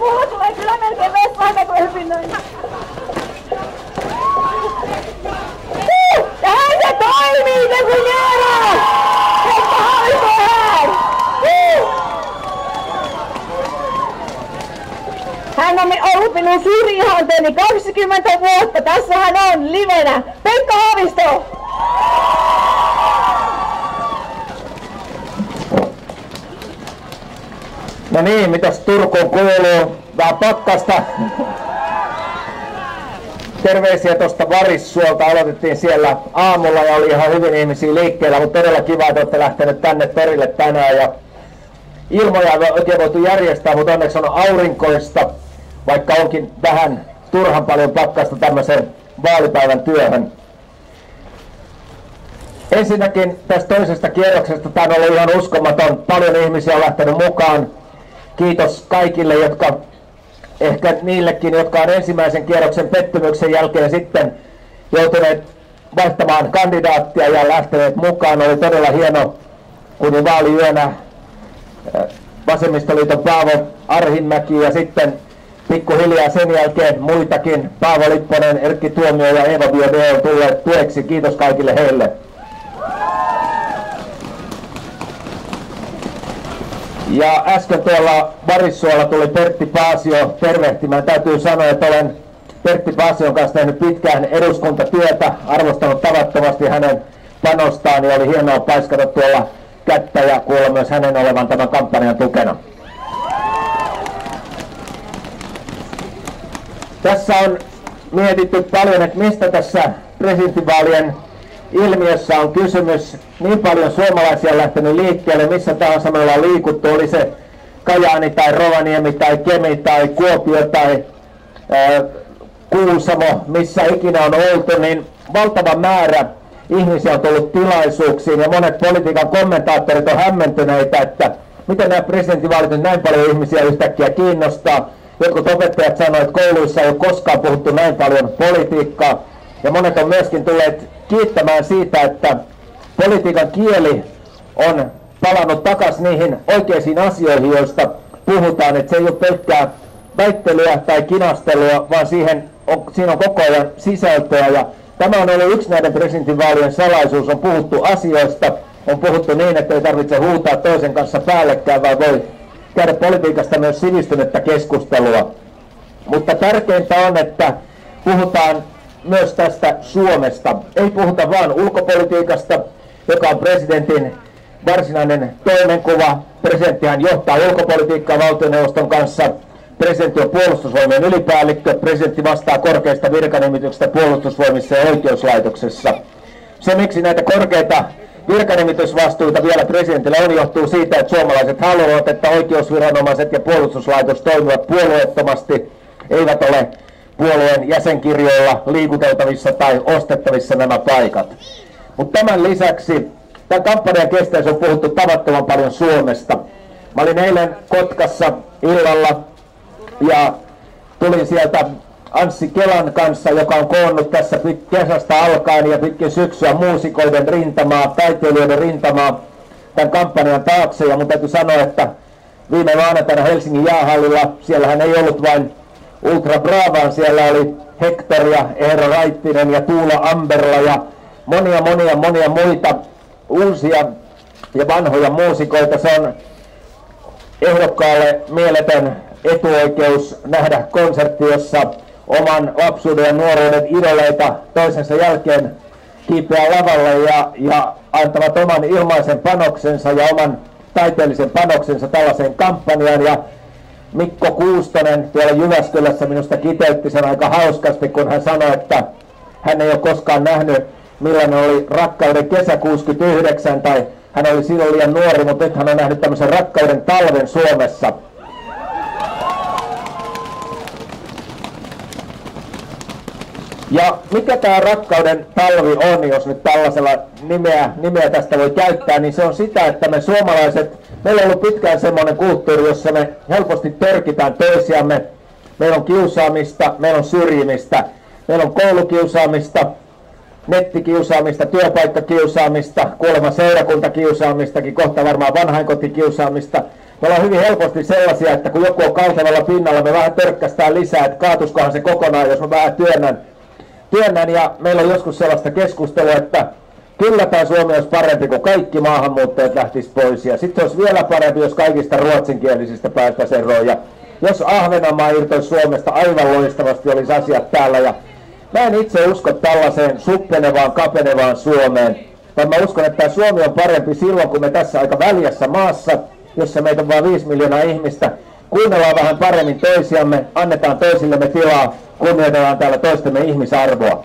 mulla tulee kyllä melkein vessaan, kun hyvin noin. Tähän se toimii, se kun jäädään! Pekka Haavisto hän! Hän on ollut minun suuri ihanteeni 20 vuotta. Tässä hän on livenä. Pekka Haavisto! No niin, mitäs Turkuun kuuluu? Vähän pakkasta. Terveisiä tuosta Varissuolta. Aloitettiin siellä aamulla ja oli ihan hyvin ihmisiä liikkeellä, mutta todella kiva, että olette lähteneet tänne torille tänään. Ja ilmoja ei oikein voitu järjestää, mutta onneksi on aurinkoista, vaikka onkin vähän turhan paljon pakkasta tämmöisen vaalipäivän työhön. Ensinnäkin tästä toisesta kierroksesta tämä on ollut ihan uskomaton. Paljon ihmisiä on lähtenyt mukaan. Kiitos kaikille, jotka ehkä niillekin, jotka on ensimmäisen kierroksen pettymyksen jälkeen sitten joutuneet vaihtamaan kandidaattia ja lähteneet mukaan. Oli todella hieno, kun vaaliyönä Vasemmistoliiton Paavo Arhinmäki ja sitten pikkuhiljaa sen jälkeen muitakin. Paavo Lipponen, Erkki Tuomio ja Eeva Biode on tulleet tueksi. Kiitos kaikille heille. Ja äsken tuolla Varissuolla tuli Pertti Paasio tervehtimään. Täytyy sanoa, että olen Pertti Paasion kanssa tehnyt pitkään eduskuntatyötä, arvostanut tavattomasti hänen panostaan ja oli hienoa paiskata tuolla kättä ja kuulla myös hänen olevan tämän kampanjan tukena. Tässä on mietitty paljon, että mistä tässä presidentinvaalien ilmiössä on kysymys. Niin paljon suomalaisia on lähtenyt liikkeelle, missä tahansa me ollaan liikuttu, oli se Kajaani tai Rovaniemi tai Kemi tai Kuopio tai Kuusamo, missä ikinä on oltu, niin valtava määrä ihmisiä on tullut tilaisuuksiin ja monet politiikan kommentaattorit on hämmentyneitä, että miten nämä presidentinvaalit nyt näin paljon ihmisiä yhtäkkiä kiinnostaa. Jotkut opettajat sanoivat, että kouluissa ei ole koskaan puhuttu näin paljon politiikkaa ja monet on myöskin tulleet kiittämään siitä, että politiikan kieli on palannut takaisin niihin oikeisiin asioihin, joista puhutaan, että se ei ole pelkkää väittelyä tai kinastelua, vaan siinä on koko ajan sisältöä. Ja tämä on ollut yksi näiden presidentinvaalien salaisuus. On puhuttu asioista, on puhuttu niin, että ei tarvitse huutaa toisen kanssa päällekkäin, vaan voi käydä politiikasta myös sivistynyttä keskustelua. Mutta tärkeintä on, että puhutaan myös tästä Suomesta. Ei puhuta vain ulkopolitiikasta, joka on presidentin varsinainen toimenkuva. Presidenttihän johtaa ulkopolitiikkaa valtioneuvoston kanssa. Presidentti on puolustusvoimien ylipäällikkö. Presidentti vastaa korkeista virkanimityksistä puolustusvoimissa ja oikeuslaitoksessa. Se, miksi näitä korkeita virkanimitysvastuita vielä presidentillä on, johtuu siitä, että suomalaiset haluavat, että oikeusviranomaiset ja puolustuslaitos toimivat puolueettomasti, eivät ole puolueen jäsenkirjoilla liikuteltavissa tai ostettavissa nämä paikat. Mutta tämän lisäksi tämän kampanjan kestäessä on puhuttu tavattoman paljon Suomesta. Mä olin eilen Kotkassa illalla ja tulin sieltä Anssi Kelan kanssa, joka on koonnut tässä kesästä alkaen ja pitkin syksyä muusikoiden rintamaa, taiteilijoiden rintamaa tämän kampanjan taakse. Ja mun täytyy sanoa, että viime maanantaina Helsingin jäähallilla, siellähän ei ollut vain Ultra Bravaan, siellä oli Hector ja Eero Raittinen ja Tuula Amberla ja monia muita uusia ja vanhoja muusikoita. Se on ehdokkaalle mieletön etuoikeus nähdä konsertti, jossa oman lapsuuden ja nuoruuden idoleita toisensa jälkeen kiipeää lavalle ja antavat oman ilmaisen panoksensa ja oman taiteellisen panoksensa tällaiseen kampanjaan. Ja Mikko Kuustonen tuolla Jyväskylässä minusta kiteytti sen aika hauskasti, kun hän sanoi, että hän ei ole koskaan nähnyt, millainen oli rakkauden kesä 69, tai hän oli silloin liian nuori, mutta nyt hän on nähnyt tämmöisen rakkauden talven Suomessa. Ja mikä tämä rakkauden talvi on, jos nyt tällaisella nimeä tästä voi käyttää, niin se on sitä, että me suomalaiset, meillä on ollut pitkään semmoinen kulttuuri, jossa me helposti törkitään toisiamme. Meillä on kiusaamista, meillä on syrjimistä, meillä on koulukiusaamista, nettikiusaamista, työpaikkakiusaamista, kuulemma seurakuntakiusaamistakin, kohta varmaan vanhainkotikiusaamista. Me ollaan hyvin helposti sellaisia, että kun joku on kaltevalla pinnalla, me vähän törkkästään lisää, että kaatuskohan se kokonaan, jos mä vähän työnnän. Ja meillä on joskus sellaista keskustelua, että kyllä tämä Suomi olisi parempi, kun kaikki maahanmuuttajat lähtis pois. Ja sitten olisi vielä parempi, jos kaikista ruotsinkielisistä päästäisiin eroon. Ja jos Ahvenanmaa irtoisi Suomesta, aivan loistavasti olisi asiat täällä. Ja mä en itse usko tällaiseen suppenevaan, kapenevaan Suomeen. Vaan mä uskon, että tämä Suomi on parempi silloin, kun me tässä aika väljässä maassa, jossa meitä on vain 5 miljoonaa ihmistä, kuunnellaan vähän paremmin toisiamme, annetaan toisillemme tilaa, kunnioitetaan täällä toistemme ihmisarvoa.